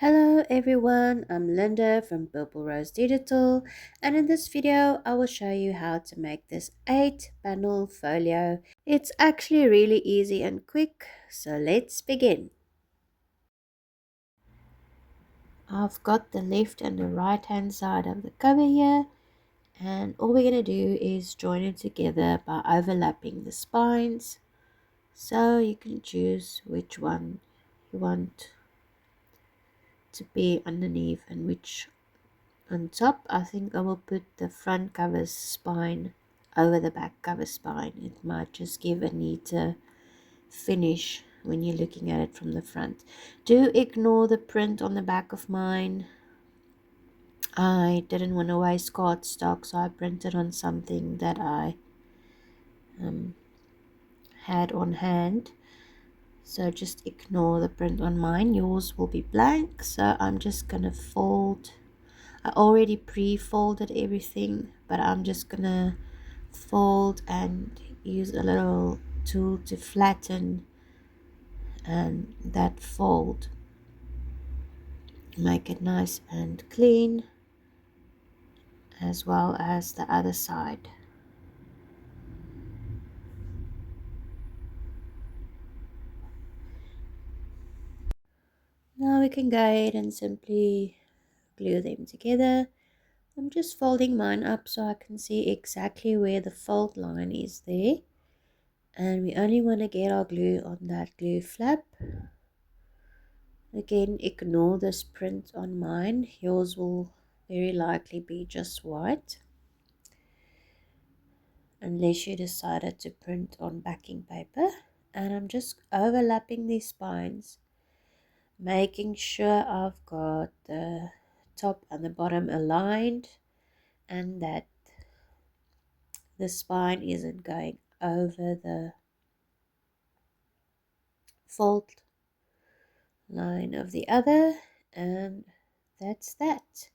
Hello everyone, I'm Linda from Purple Rose Digital, and in this video I will show you how to make this 8 panel folio. It's actually really easy and quick, so let's begin. I've got the left and the right hand side of the cover here, and all we're going to do is join it together by overlapping the spines. So you can choose which one you want to be underneath and which on top. I think I will put the front cover spine over the back cover spine. It might just give a neater finish when you're looking at it from the front. Do ignore the print on the back of mine. I didn't want to waste cardstock, so I printed on something that I had on hand. So just ignore the print on mine. Yours will be blank. So I'm just going to fold. I already pre-folded everything, but I'm just going to fold and use a little tool to flatten that fold, make it nice and clean, as well as the other side. Now we can go ahead and simply glue them together. I'm just folding mine up so I can see exactly where the fold line is there, and we only want to get our glue on that glue flap. Again, ignore this print on mine. Yours will very likely be just white, unless you decided to print on backing paper. And I'm just overlapping these spines, making sure I've got the top and the bottom aligned, and that the spine isn't going over the fold line of the other. And that's that.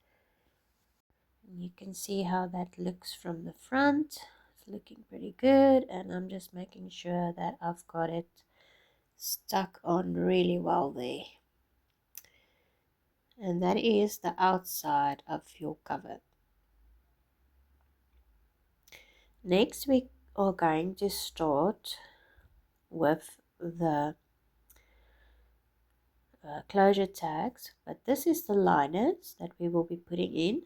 You can see how that looks from the front. It's looking pretty good, and I'm just making sure that I've got it stuck on really well there. And that is the outside of your cover. Next we are going to start with the closure tags, but this is the liners that we will be putting in.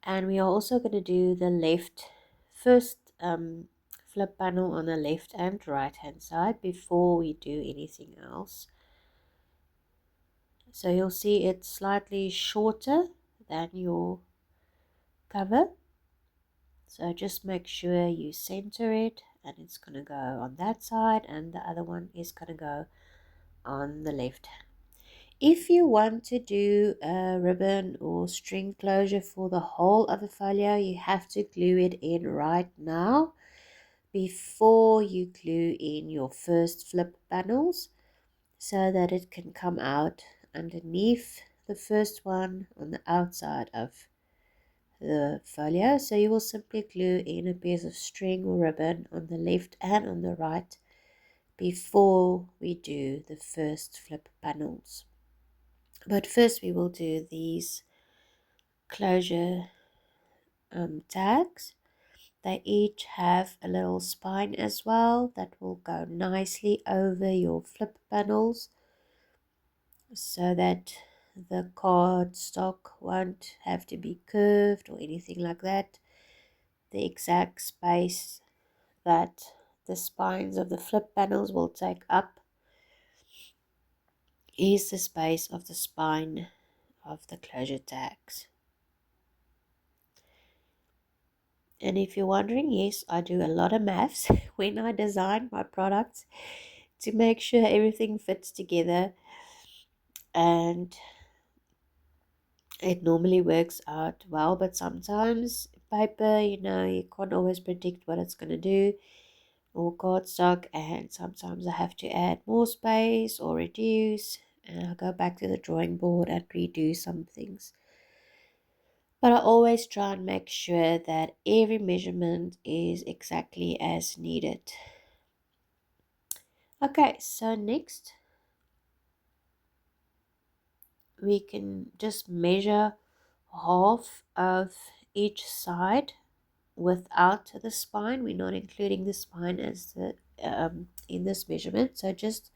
And we are also going to do the first flip panel on the left and right hand side before we do anything else. So you'll see it's slightly shorter than your cover, so just make sure you center it, and it's going to go on that side and the other one is going to go on the left. If you want to do a ribbon or string closure for the whole of the folio, you have to glue it in right now before you glue in your first flip panels, so that it can come out underneath the first one on the outside of the folio. So you will simply glue in a piece of string or ribbon on the left and on the right before we do the first flip panels. But first we will do these closure tags. They each have a little spine as well that will go nicely over your flip panels, so that the cardstock won't have to be curved or anything like that. The exact space that the spines of the flip panels will take up is the space of the spine of the closure tags. And if you're wondering, yes, I do a lot of maths when I design my products to make sure everything fits together, and it normally works out well. But sometimes paper, you can't always predict what it's going to do, or cardstock, and sometimes I have to add more space or reduce, and I'll go back to the drawing board and redo some things. But I always try and make sure that every measurement is exactly as needed. Okay, so next we can just measure half of each side without the spine. We're not including the spine as the in this measurement, so just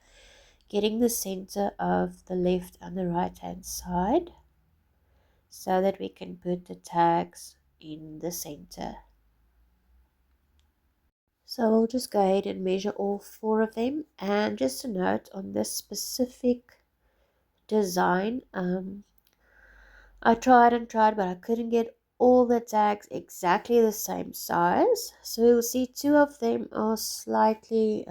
getting the center of the left and the right hand side so that we can put the tags in the center. So we'll just go ahead and measure all four of them. And just a note on this specific design, I tried and tried, but I couldn't get all the tags exactly the same size. So you'll see two of them are slightly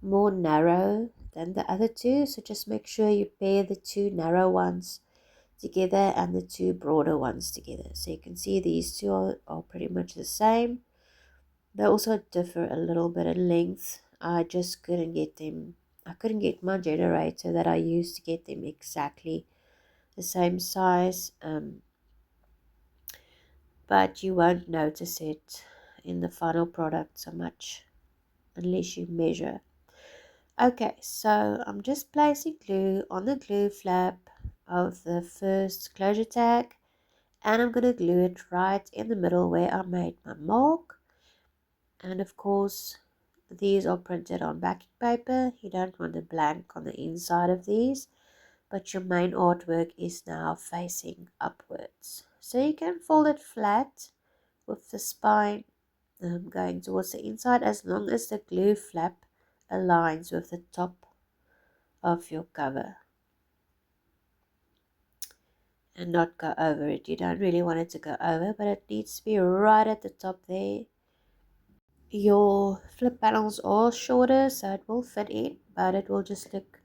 more narrow than the other two. So just make sure you pair the two narrow ones together and the two broader ones together. So you can see these two are pretty much the same. They also differ a little bit in length. I just couldn't get them. I couldn't get my generator that I used to get them exactly the same size. But you won't notice it in the final product so much unless you measure. Okay, so I'm just placing glue on the glue flap of the first closure tag, and I'm going to glue it right in the middle where I made my mark. And of course, these are printed on backing paper. You don't want a blank on the inside of these, but your main artwork is now facing upwards. So you can fold it flat with the spine going towards the inside, as long as the glue flap aligns with the top of your cover and not go over it. You don't really want it to go over, but it needs to be right at the top there. Your flip panels are shorter, so it will fit in, but it will just look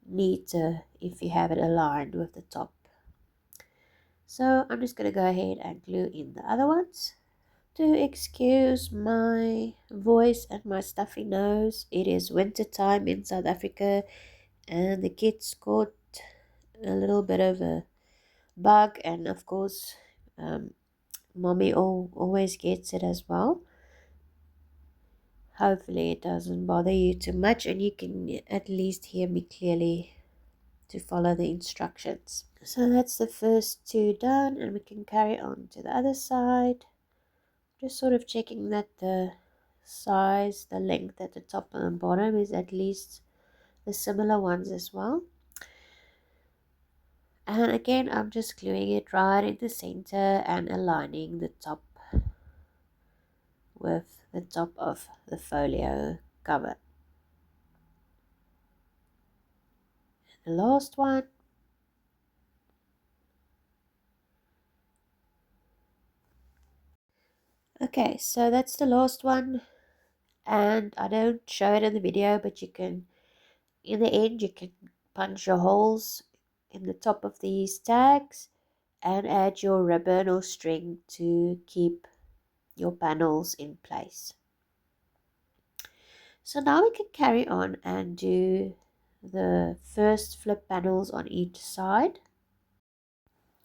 neater if you have it aligned with the top. So I'm just going to go ahead and glue in the other ones. To excuse my voice and my stuffy nose, it is winter time in South Africa, and the kids caught a little bit of a bug, and of course mommy always gets it as well. Hopefully it doesn't bother you too much and you can at least hear me clearly to follow the instructions. So that's the first two done, and we can carry on to the other side. Just sort of checking that the size, the length at the top and the bottom is at least the similar ones as well. And again, I'm just gluing it right in the center and aligning the top with the top of the folio cover. The last one. Okay, so that's the last one, and I don't show it in the video, but you can, in the end, you can punch your holes in the top of these tags and add your ribbon or string to keep your panels in place. So now we can carry on and do the first flip panels on each side.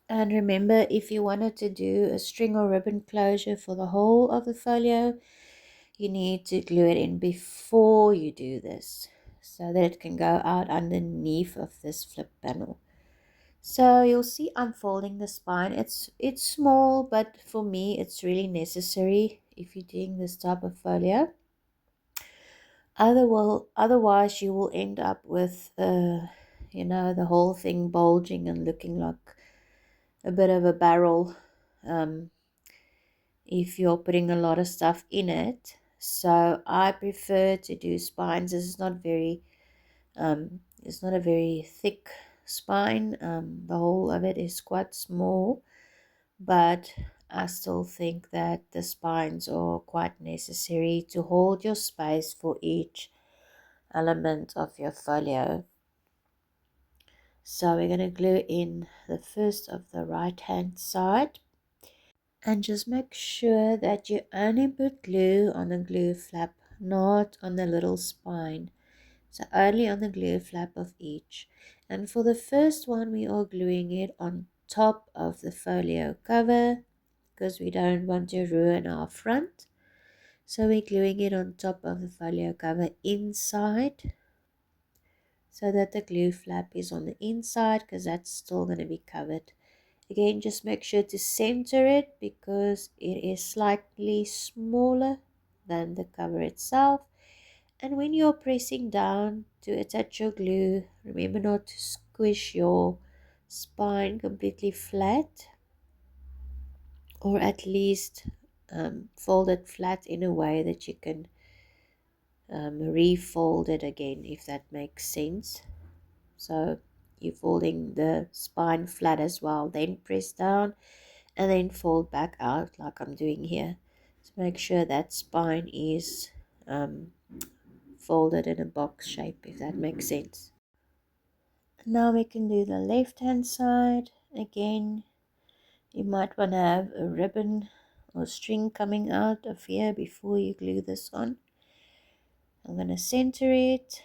And remember, if you wanted to do a string or ribbon closure for the whole of the folio, you need to glue it in before you do this so that it can go out underneath of this flip panel. So you'll see I'm folding the spine. It's small, but for me it's really necessary if you're doing this type of folio. Otherwise you will end up with the whole thing bulging and looking like a bit of a barrel if you're putting a lot of stuff in it. So I prefer to do spines. It's not a very thick spine. The whole of it is quite small, but I still think that the spines are quite necessary to hold your space for each element of your folio. So we're going to glue in the first of the right hand side, and just make sure that you only put glue on the glue flap, not on the little spine. So only on the glue flap of each. And for the first one, we are gluing it on top of the folio cover because we don't want to ruin our front. So we're gluing it on top of the folio cover inside. so that the glue flap is on the inside, because that's still going to be covered. Again, just make sure to center it because it is slightly smaller than the cover itself. And when you're pressing down to attach your glue, remember not to squish your spine completely flat, or at least fold it flat in a way that you can refold it again, if that makes sense. So you're folding the spine flat as well, then press down and then fold back out like I'm doing here. So make sure that spine is folded in a box shape, if that makes sense. Now we can do the left hand side. Again, you might want to have a ribbon or string coming out of here before you glue this on. I'm going to center it,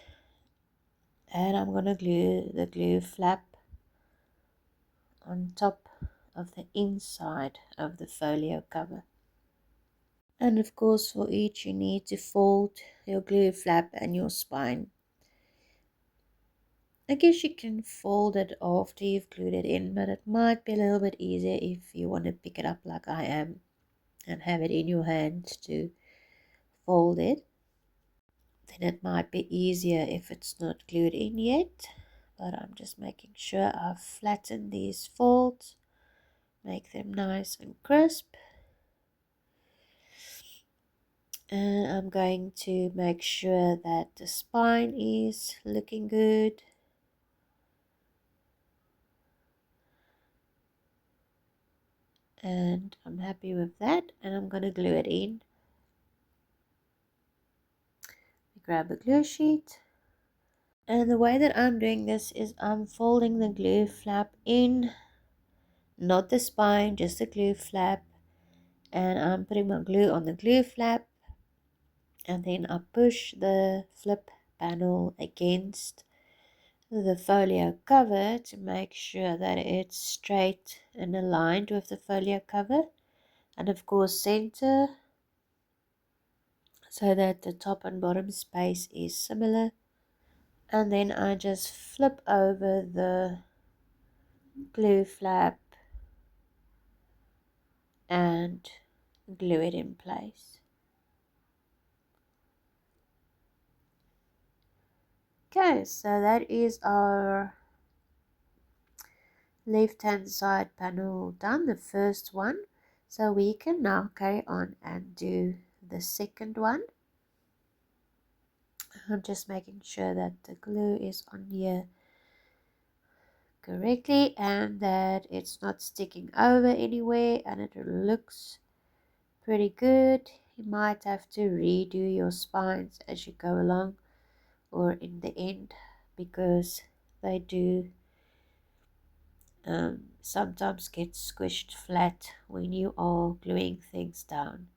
and I'm going to glue the glue flap on top of the inside of the folio cover. And of course, for each you need to fold your glue flap and your spine. I guess you can fold it after you've glued it in, but it might be a little bit easier if you want to pick it up like I am and have it in your hand to fold it. Then it might be easier if it's not glued in yet, but I'm just making sure I've flattened these folds, make them nice and crisp. And I'm going to make sure that the spine is looking good. And I'm happy with that, and I'm going to glue it in. Grab a glue sheet, and the way that I'm doing this is I'm folding the glue flap in, not the spine, just the glue flap, and I'm putting my glue on the glue flap, and then I push the flip panel against the folio cover to make sure that it's straight and aligned with the folio cover, and of course center so that the top and bottom space is similar. And then I just flip over the glue flap and glue it in place. Okay, so that is our left hand side panel done, the first one. So we can now carry on and do the second one. I'm just making sure that the glue is on here correctly and that it's not sticking over anywhere, and it looks pretty good. You might have to redo your spines as you go along or in the end, because they do sometimes get squished flat when you are gluing things down.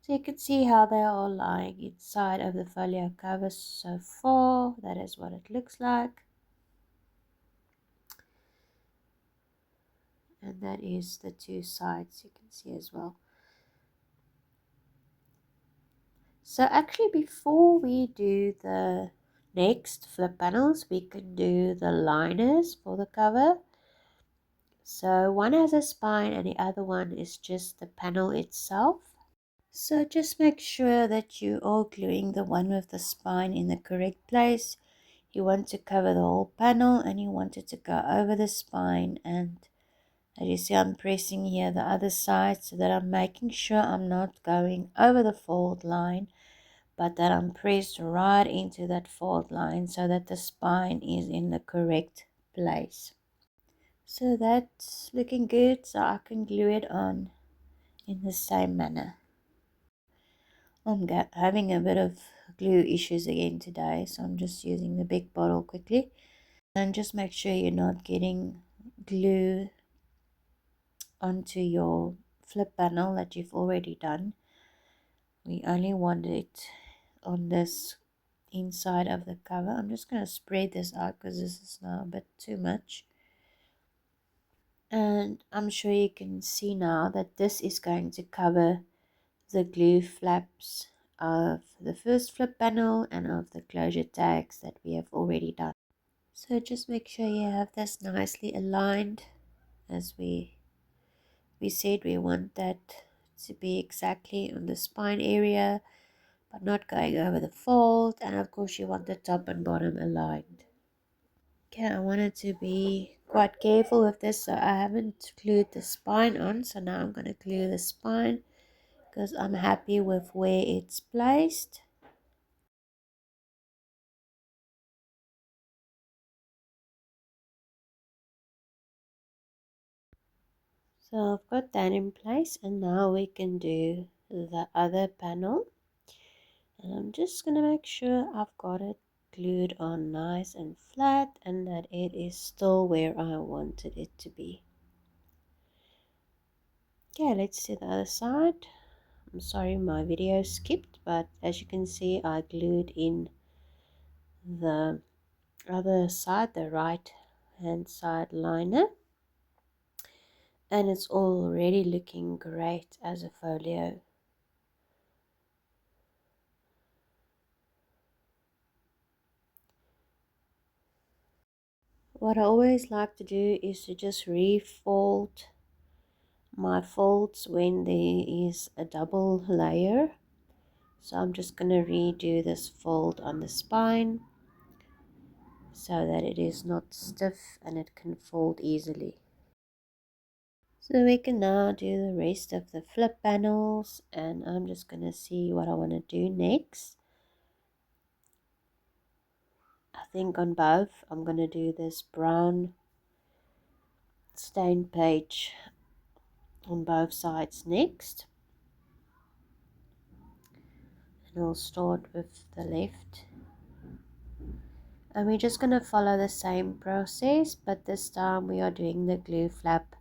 So you can see how they are lying inside of the folio cover so far. That is what it looks like. And that is the two sides you can see as well. So actually, before we do the next flip panels, we can do the liners for the cover. So one has a spine and the other one is just the panel itself. So just make sure that you are gluing the one with the spine in the correct place. You want to cover the whole panel and you want it to go over the spine, and as you see, I'm pressing here the other side so that I'm making sure I'm not going over the fold line, but that I'm pressed right into that fold line so that the spine is in the correct place. So that's looking good, so I can glue it on in the same manner. I'm having a bit of glue issues again today, so I'm just using the big bottle quickly. And just make sure you're not getting glue onto your flip panel that you've already done. We only want it on this inside of the cover. I'm just going to spread this out because this is now a bit too much. And I'm sure you can see now that this is going to cover the glue flaps of the first flip panel and of the closure tags that we have already done. So just make sure you have this nicely aligned, as we said we want that to be exactly on the spine area but not going over the fold, and of course you want the top and bottom aligned. Okay, I wanted to be quite careful with this, so I haven't glued the spine on, so now I'm going to glue the spine because I'm happy with where it's placed. So I've got that in place, and now we can do the other panel. And I'm just going to make sure I've got it glued on nice and flat and that it is still where I wanted it to be. Okay, let's do the other side. I'm sorry my video skipped, but as you can see I glued in the other side, the right hand side liner, and it's already looking great as a folio. What I always like to do is to just refold my folds when there is a double layer. So I'm just going to redo this fold on the spine so that it is not stiff and it can fold easily. So we can now do the rest of the flip panels, and I'm just going to see what I want to do next. I think on both I'm going to do this brown stained page on both sides next. And I'll start with the left. And we're just going to follow the same process, but this time we are doing the glue flap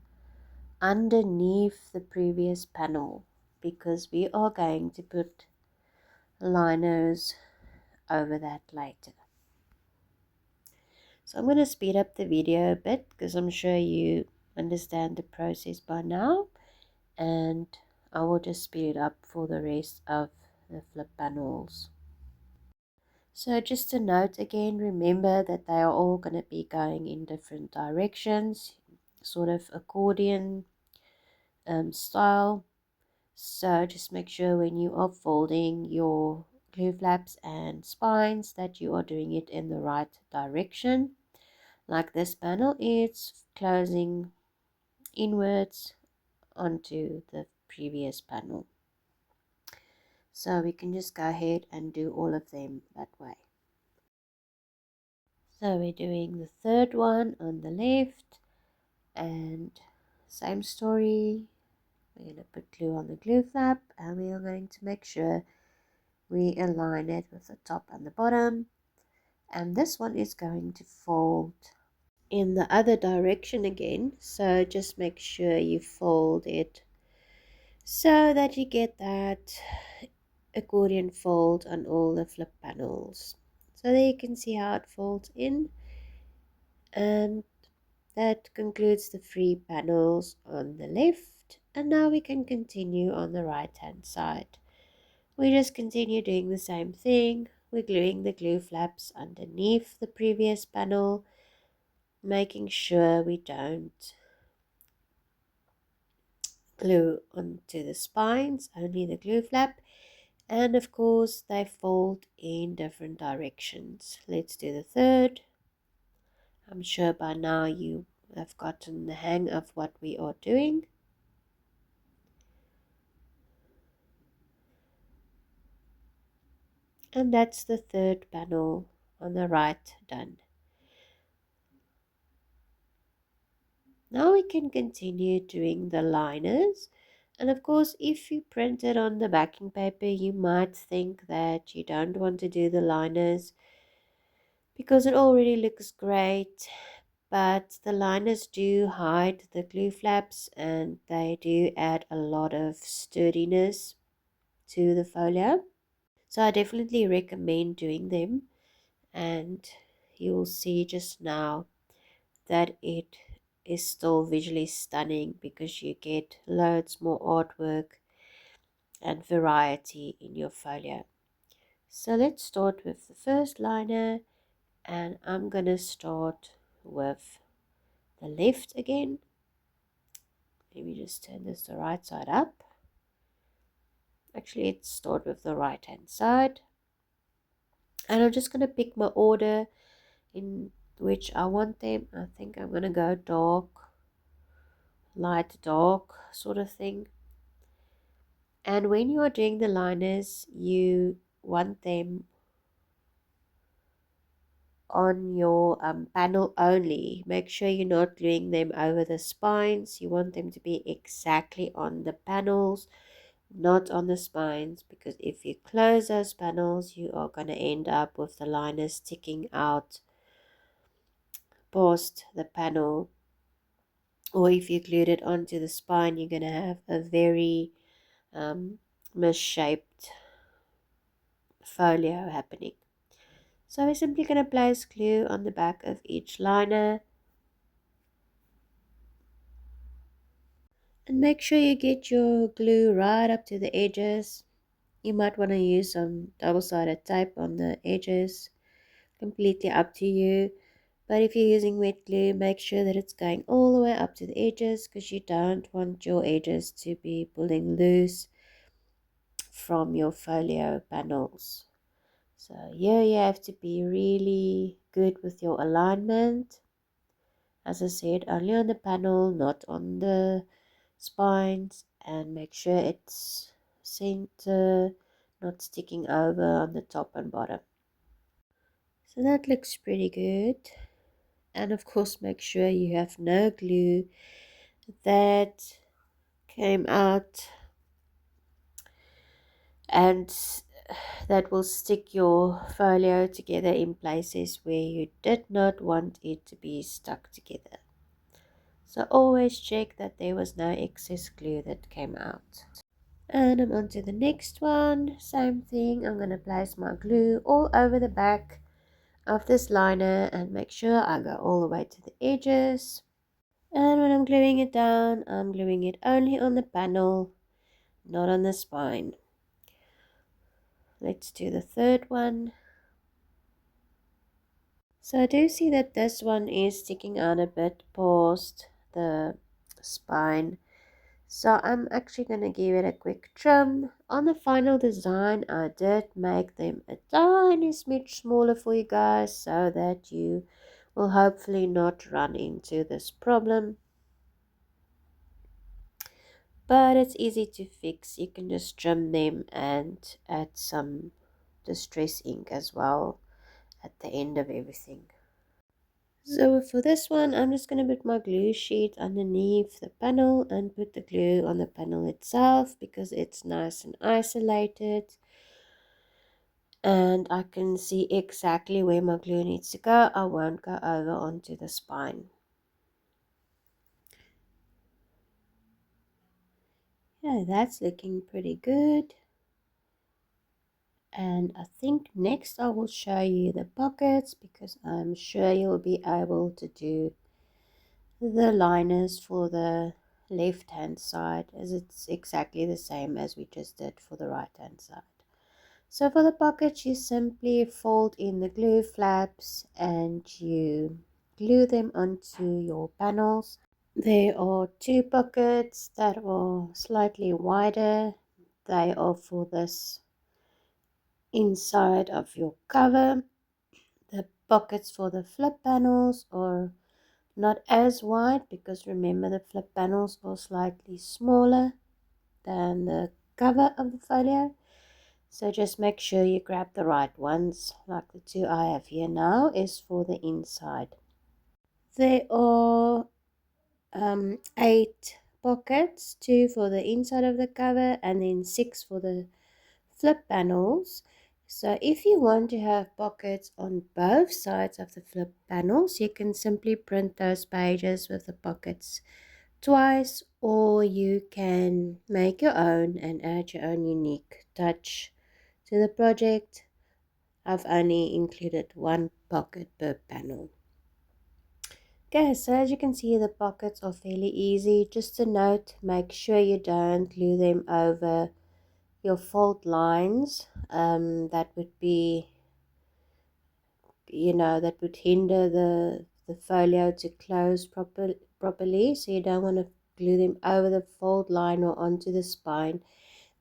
underneath the previous panel because we are going to put liners over that later. So I'm going to speed up the video a bit because I'm sure you understand the process by now, and I will just speed it up for the rest of the flip panels. So just a note again, remember that they are all going to be going in different directions, sort of accordion style. So just make sure when you are folding your glue flaps and spines that you are doing it in the right direction. Like this panel, it's closing inwards onto the previous panel. So we can just go ahead and do all of them that way. So we're doing the third one on the left, and same story. We're going to put glue on the glue flap, and we are going to make sure we align it with the top and the bottom. And this one is going to fold in the other direction again, so just make sure you fold it so that you get that accordion fold on all the flip panels. So there you can see how it folds in, and that concludes the free panels on the left. And now we can continue on the right hand side. We just continue doing the same thing. We're gluing the glue flaps underneath the previous panel, making sure we don't glue onto the spines, only the glue flap. And of course they fold in different directions. Let's do the third. I'm sure by now you have gotten the hang of what we are doing. And that's the third panel on the right done. Now we can continue doing the liners. And of course, if you print it on the backing paper, you might think that you don't want to do the liners because it already looks great. But the liners do hide the glue flaps and they do add a lot of sturdiness to the folio. So I definitely recommend doing them, and you'll see just now that it is still visually stunning because you get loads more artwork and variety in your folio. So let's start with the first liner, And I'm gonna start with the left again. Let me just turn this the right side up. Actually, let's start with the right hand side. And I'm just gonna pick my order in which I want them. I think I'm gonna go dark, light, dark sort of thing. And when you are doing the liners, you want them on your panel only. Make sure you're not gluing them over the spines. You want them to be exactly on the panels, not on the spines, because if you close those panels, you are going to end up with the liners sticking out past the panel. Or if you glued it onto the spine, you're going to have a very misshaped folio happening. So we're simply going to place glue on the back of each liner. And make sure you get your glue right up to the edges. You might want to use some double-sided tape on the edges. Completely up to you. But if you're using wet glue, make sure that it's going all the way up to the edges, because you don't want your edges to be pulling loose from your folio panels. So here you have to be really good with your alignment. As I said, only on the panel, not on the spines, and make sure it's center, not sticking over on the top and bottom. So that looks pretty good. And of course, make sure you have no glue that came out and that will stick your folio together in places where you did not want it to be stuck together. So always check that there was no excess glue that came out. And I'm on to the next one. Same thing, I'm going to place my glue all over the back of this liner and make sure I go all the way to the edges. And when I'm gluing it down, I'm gluing it only on the panel, not on the spine. Let's do the third one. So I do see that this one is sticking out a bit past the spine. So I'm actually going to give it a quick trim. On the final design, I did make them a tiny smidge smaller for you guys so that you will hopefully not run into this problem. But it's easy to fix. You can just trim them and add some distress ink as well at the end of everything. So for this one, I'm just going to put my glue sheet underneath the panel and put the glue on the panel itself because it's nice and isolated. And I can see exactly where my glue needs to go. I won't go over onto the spine. Yeah, that's looking pretty good. And I think next I will show you the pockets because I'm sure you'll be able to do the liners for the left hand side as it's exactly the same as we just did for the right hand side. So for the pockets, you simply fold in the glue flaps and you glue them onto your panels. There are two pockets that are slightly wider. They are for this inside of your cover. The pockets for the flip panels are not as wide because remember the flip panels are slightly smaller than the cover of the folio. So just make sure you grab the right ones. Like the two I have here now is for the inside. There are 8 pockets, 2 for the inside of the cover and then 6 for the flip panels. So if you want to have pockets on both sides of the flip panels, you can simply print those pages with the pockets twice, or you can make your own and add your own unique touch to the project. I've only included 1 pocket per panel. Okay, so as you can see, the pockets are fairly easy. Just a note, make sure you don't glue them over your fold lines. That would be that would hinder the folio to close properly. So you don't want to glue them over the fold line or onto the spine.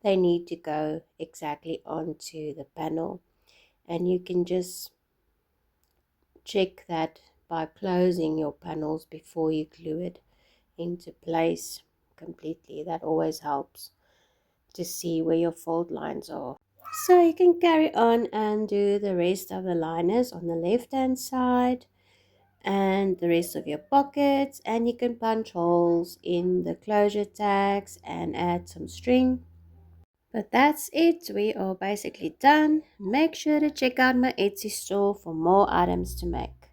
They need to go exactly onto the panel, and you can just check that by closing your panels before you glue it into place completely. That always helps to see where your fold lines are. So you can carry on and do the rest of the liners on the left hand side and the rest of your pockets, and you can punch holes in the closure tags and add some string. But that's it, we are basically done. Make sure to check out my Etsy store for more items to make.